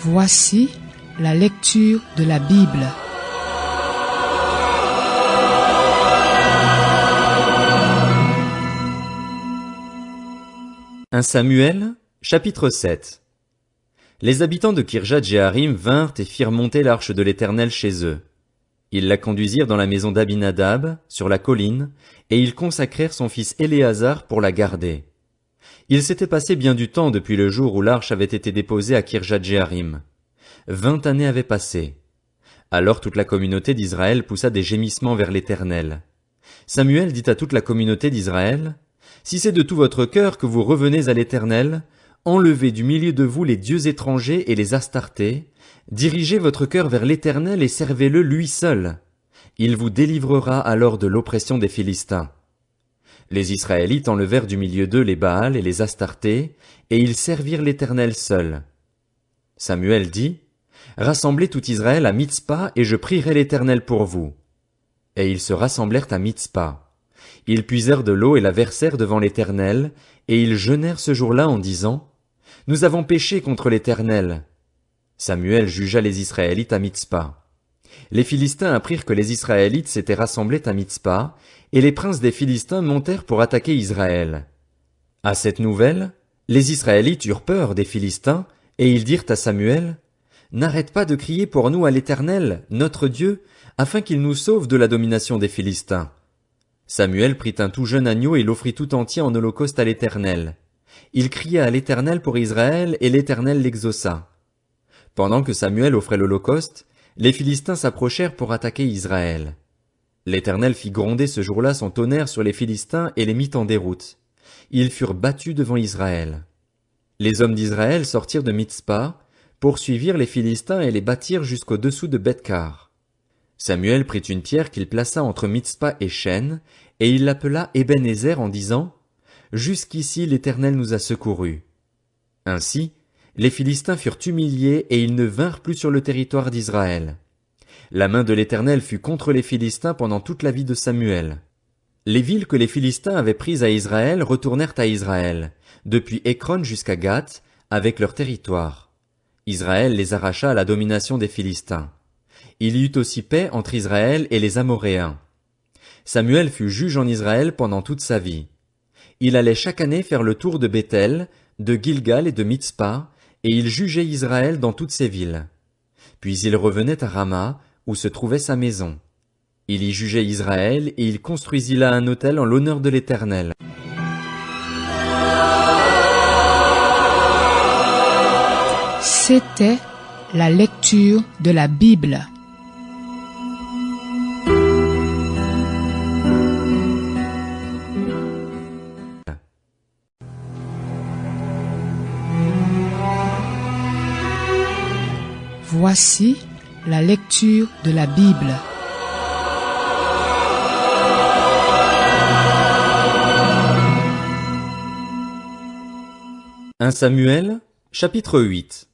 Voici la lecture de la Bible. Un Samuel, chapitre 7. Les habitants de Kirjat-Jéarim vinrent et firent monter l'arche de l'Éternel chez eux. Ils la conduisirent dans la maison d'Abinadab, sur la colline, et ils consacrèrent son fils Éléazar pour la garder. Il s'était passé bien du temps depuis le jour où l'arche avait été déposée à Kirjat-Jéarim. 20 années avaient passé. Alors toute la communauté d'Israël poussa des gémissements vers l'Éternel. Samuel dit à toute la communauté d'Israël: « Si c'est de tout votre cœur que vous revenez à l'Éternel, enlevez du milieu de vous les dieux étrangers et les Astartés, dirigez votre cœur vers l'Éternel et servez-le lui seul. Il vous délivrera alors de l'oppression des Philistins. » Les Israélites enlevèrent du milieu d'eux les Baals et les Astartés, et ils servirent l'Éternel seul. Samuel dit: « Rassemblez tout Israël à Mitzpa, et je prierai l'Éternel pour vous. » Et ils se rassemblèrent à Mitzpa. Ils puisèrent de l'eau et la versèrent devant l'Éternel, et ils jeûnèrent ce jour-là en disant: « Nous avons péché contre l'Éternel. » Samuel jugea les Israélites à Mitzpa. Les Philistins apprirent que les Israélites s'étaient rassemblés à Mitzpa, et les princes des Philistins montèrent pour attaquer Israël. À cette nouvelle, les Israélites eurent peur des Philistins, et ils dirent à Samuel: « N'arrête pas de crier pour nous à l'Éternel, notre Dieu, afin qu'il nous sauve de la domination des Philistins. » Samuel prit un tout jeune agneau et l'offrit tout entier en holocauste à l'Éternel. Il cria à l'Éternel pour Israël, et l'Éternel l'exauça. Pendant que Samuel offrait l'holocauste, les Philistins s'approchèrent pour attaquer Israël. L'Éternel fit gronder ce jour-là son tonnerre sur les Philistins et les mit en déroute. Ils furent battus devant Israël. Les hommes d'Israël sortirent de Mitzpa, poursuivirent les Philistins et les battirent jusqu'au-dessous de Beth-Kar. Samuel prit une pierre qu'il plaça entre Mitzpa et Shen, et il l'appela Ébenezer en disant: « Jusqu'ici l'Éternel nous a secourus. » Ainsi, les Philistins furent humiliés et ils ne vinrent plus sur le territoire d'Israël. La main de l'Éternel fut contre les Philistins pendant toute la vie de Samuel. Les villes que les Philistins avaient prises à Israël retournèrent à Israël, depuis Écron jusqu'à Gath, avec leur territoire. Israël les arracha à la domination des Philistins. Il y eut aussi paix entre Israël et les Amoréens. Samuel fut juge en Israël pendant toute sa vie. Il allait chaque année faire le tour de Béthel, de Gilgal et de Mitzpa, et il jugeait Israël dans toutes ses villes. Puis il revenait à Rama, où se trouvait sa maison. Il y jugeait Israël, et il construisit là un autel en l'honneur de l'Éternel. C'était la lecture de la Bible. Voici la lecture de la Bible. Un Samuel, chapitre 8.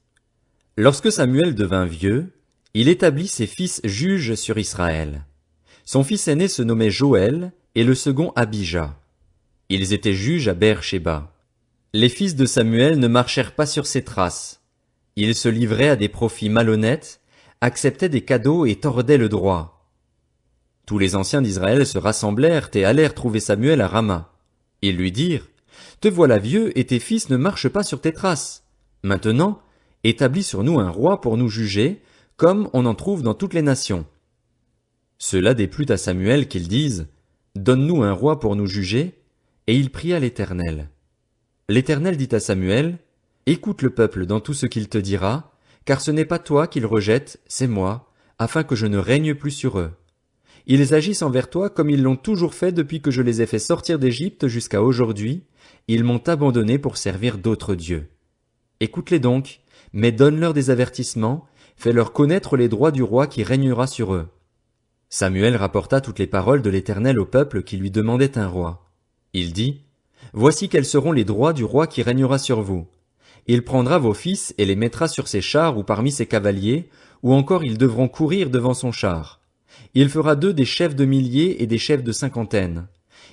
Lorsque Samuel devint vieux, il établit ses fils juges sur Israël. Son fils aîné se nommait Joël, et le second Abijah. Ils étaient juges à Beer-Shéba. Les fils de Samuel ne marchèrent pas sur ses traces. Ils se livraient à des profits malhonnêtes, acceptaient des cadeaux et tordaient le droit. Tous les anciens d'Israël se rassemblèrent et allèrent trouver Samuel à Rama. Ils lui dirent: « Te voilà vieux et tes fils ne marchent pas sur tes traces. Maintenant, établis sur nous un roi pour nous juger, comme on en trouve dans toutes les nations. » Cela déplut à Samuel qu'ils disent: « Donne-nous un roi pour nous juger. » Et il pria l'Éternel. L'Éternel dit à Samuel: « Écoute le peuple dans tout ce qu'il te dira, car ce n'est pas toi qu'ils rejettent, c'est moi, afin que je ne règne plus sur eux. Ils agissent envers toi comme ils l'ont toujours fait depuis que je les ai fait sortir d'Égypte jusqu'à aujourd'hui, ils m'ont abandonné pour servir d'autres dieux. Écoute-les donc, mais donne-leur des avertissements, fais-leur connaître les droits du roi qui régnera sur eux. » Samuel rapporta toutes les paroles de l'Éternel au peuple qui lui demandait un roi. Il dit: « Voici quels seront les droits du roi qui régnera sur vous. Il prendra vos fils et les mettra sur ses chars ou parmi ses cavaliers, ou encore ils devront courir devant son char. Il fera d'eux des chefs de milliers et des chefs de cinquantaines.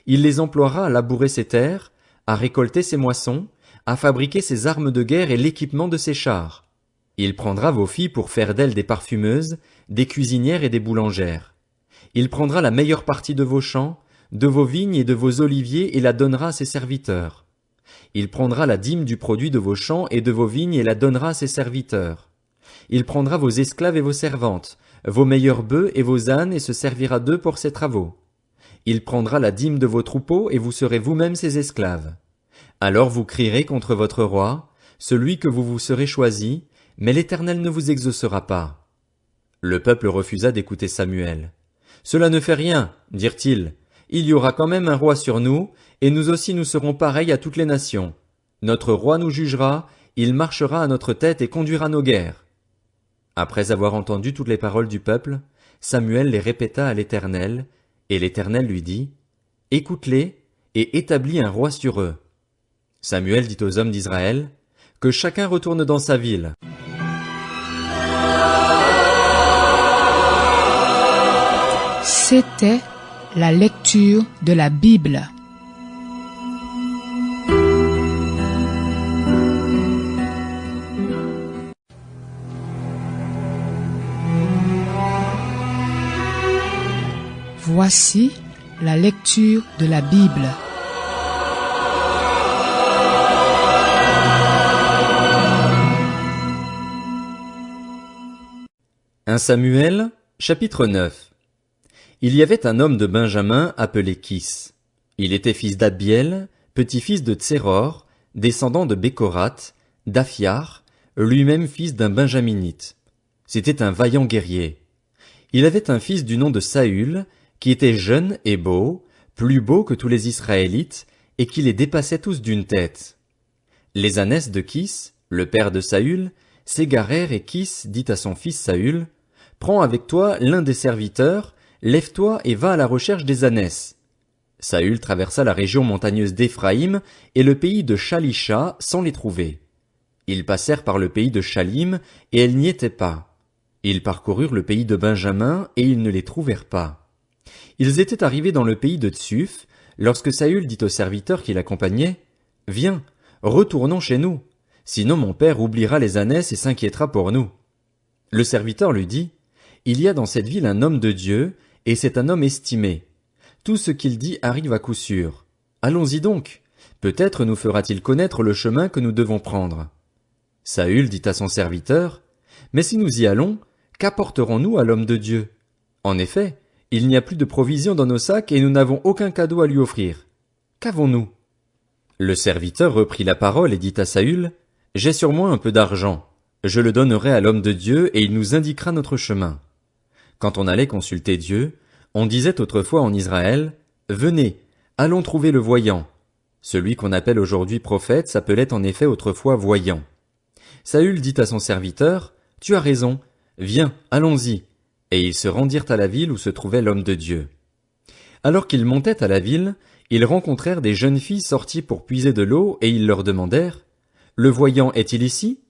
Il les emploiera à labourer ses terres, à récolter ses moissons, à fabriquer ses armes de guerre et l'équipement de ses chars. Il prendra vos filles pour faire d'elles des parfumeuses, des cuisinières et des boulangères. Il prendra la meilleure partie de vos champs, de vos vignes et de vos oliviers et la donnera à ses serviteurs. Il prendra la dîme du produit de vos champs et de vos vignes et la donnera à ses serviteurs. Il prendra vos esclaves et vos servantes, vos meilleurs bœufs et vos ânes et se servira d'eux pour ses travaux. Il prendra la dîme de vos troupeaux et vous serez vous-même ses esclaves. Alors vous crierez contre votre roi, celui que vous vous serez choisi, mais l'Éternel ne vous exaucera pas. Le peuple refusa d'écouter Samuel. Cela ne fait rien, dirent-ils. Il y aura quand même un roi sur nous, et nous aussi nous serons pareils à toutes les nations. Notre roi nous jugera, il marchera à notre tête et conduira nos guerres. Après avoir entendu toutes les paroles du peuple, Samuel les répéta à l'Éternel, et l'Éternel lui dit, « Écoute-les, et établis un roi sur eux. » Samuel dit aux hommes d'Israël, « Que chacun retourne dans sa ville. » C'était la lecture de la Bible. Voici la lecture de la Bible. Un Samuel, chapitre 9. Il y avait un homme de Benjamin appelé Kis. Il était fils d'Abiel, petit-fils de Tséror, descendant de Bécorath, d'Aphiar, lui-même fils d'un benjaminite. C'était un vaillant guerrier. Il avait un fils du nom de Saül, qui était jeune et beau, plus beau que tous les Israélites, et qui les dépassait tous d'une tête. Les ânesses de Kis, le père de Saül, s'égarèrent et Kis dit à son fils Saül, « Prends avec toi l'un des serviteurs, lève-toi et va à la recherche des ânesses. » Saül traversa la région montagneuse d'Éphraïm et le pays de Shalisha sans les trouver. Ils passèrent par le pays de Shalim et elles n'y étaient pas. Ils parcoururent le pays de Benjamin et ils ne les trouvèrent pas. Ils étaient arrivés dans le pays de Tsuf, lorsque Saül dit aux serviteurs qui l'accompagnaient, « Viens, retournons chez nous, sinon mon père oubliera les ânesses et s'inquiétera pour nous. » Le serviteur lui dit, « Il y a dans cette ville un homme de Dieu, et c'est un homme estimé. Tout ce qu'il dit arrive à coup sûr. Allons-y donc. Peut-être nous fera-t-il connaître le chemin que nous devons prendre. » Saül dit à son serviteur, « Mais si nous y allons, qu'apporterons-nous à l'homme de Dieu? En effet, il n'y a plus de provisions dans nos sacs et nous n'avons aucun cadeau à lui offrir. Qu'avons-nous? » Le serviteur reprit la parole et dit à Saül, « J'ai sur moi un peu d'argent. Je le donnerai à l'homme de Dieu et il nous indiquera notre chemin. » Quand on allait consulter Dieu, on disait autrefois en Israël, « Venez, allons trouver le voyant. » Celui qu'on appelle aujourd'hui prophète s'appelait en effet autrefois voyant. Saül dit à son serviteur, « Tu as raison, viens, allons-y. » Et ils se rendirent à la ville où se trouvait l'homme de Dieu. Alors qu'ils montaient à la ville, ils rencontrèrent des jeunes filles sorties pour puiser de l'eau et ils leur demandèrent, « Le voyant est-il ici? »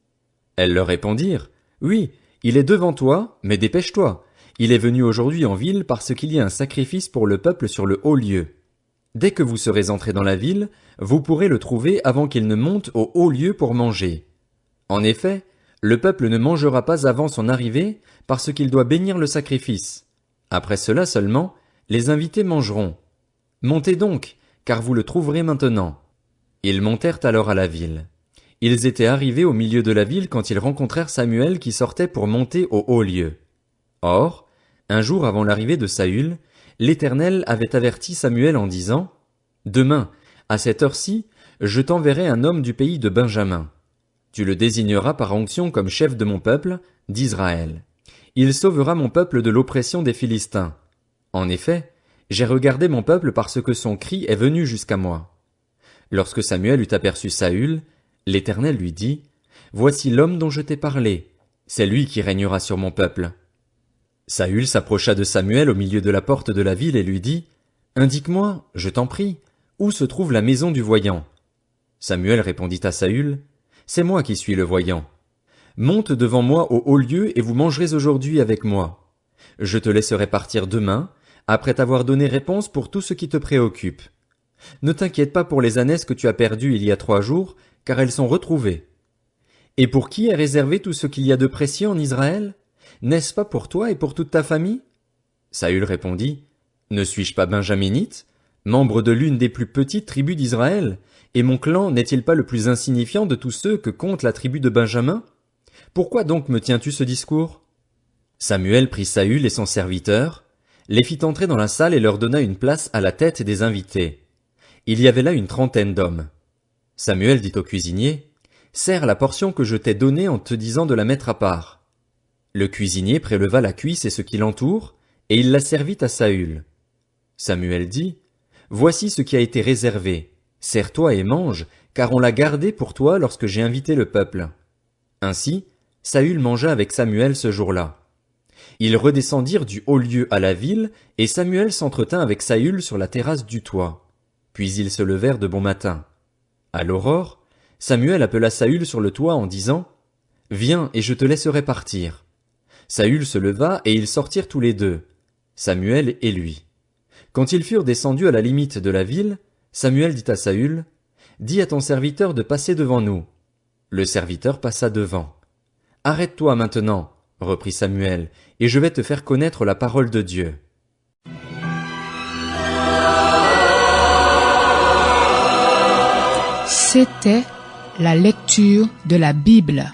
Elles leur répondirent, « Oui, il est devant toi, mais dépêche-toi. Il est venu aujourd'hui en ville parce qu'il y a un sacrifice pour le peuple sur le haut lieu. Dès que vous serez entrés dans la ville, vous pourrez le trouver avant qu'il ne monte au haut lieu pour manger. En effet, le peuple ne mangera pas avant son arrivée parce qu'il doit bénir le sacrifice. Après cela seulement, les invités mangeront. Montez donc, car vous le trouverez maintenant. » Ils montèrent alors à la ville. Ils étaient arrivés au milieu de la ville quand ils rencontrèrent Samuel qui sortait pour monter au haut lieu. Or, un jour avant l'arrivée de Saül, l'Éternel avait averti Samuel en disant, « Demain, à cette heure-ci, je t'enverrai un homme du pays de Benjamin. Tu le désigneras par onction comme chef de mon peuple, d'Israël. Il sauvera mon peuple de l'oppression des Philistins. En effet, j'ai regardé mon peuple parce que son cri est venu jusqu'à moi. » Lorsque Samuel eut aperçu Saül, l'Éternel lui dit, « Voici l'homme dont je t'ai parlé. C'est lui qui régnera sur mon peuple. » Saül s'approcha de Samuel au milieu de la porte de la ville et lui dit, « Indique-moi, je t'en prie, où se trouve la maison du voyant. » Samuel répondit à Saül, « C'est moi qui suis le voyant. Monte devant moi au haut lieu et vous mangerez aujourd'hui avec moi. Je te laisserai partir demain, après t'avoir donné réponse pour tout ce qui te préoccupe. Ne t'inquiète pas pour les ânesses que tu as perdues il y a 3 jours, car elles sont retrouvées. » Et pour qui est réservé tout ce qu'il y a de précieux en Israël? N'est-ce pas pour toi et pour toute ta famille? Saül répondit, Ne suis-je pas benjaminite, membre de l'une des plus petites tribus d'Israël, et mon clan n'est-il pas le plus insignifiant de tous ceux que compte la tribu de Benjamin? Pourquoi donc me tiens-tu ce discours? Samuel prit Saül et son serviteur, les fit entrer dans la salle et leur donna une place à la tête des invités. Il y avait là une trentaine d'hommes. Samuel dit au cuisinier, Sers la portion que je t'ai donnée en te disant de la mettre à part. Le cuisinier préleva la cuisse et ce qui l'entoure, et il la servit à Saül. Samuel dit, Voici ce qui a été réservé. Sers-toi et mange, car on l'a gardé pour toi lorsque j'ai invité le peuple. Ainsi, Saül mangea avec Samuel ce jour-là. Ils redescendirent du haut lieu à la ville, et Samuel s'entretint avec Saül sur la terrasse du toit. Puis ils se levèrent de bon matin. À l'aurore, Samuel appela Saül sur le toit en disant, Viens et je te laisserai partir. Saül se leva et ils sortirent tous les deux, Samuel et lui. Quand ils furent descendus à la limite de la ville, Samuel dit à Saül, Dis à ton serviteur de passer devant nous. Le serviteur passa devant. Arrête-toi maintenant, reprit Samuel, et je vais te faire connaître la parole de Dieu. C'était la lecture de la Bible.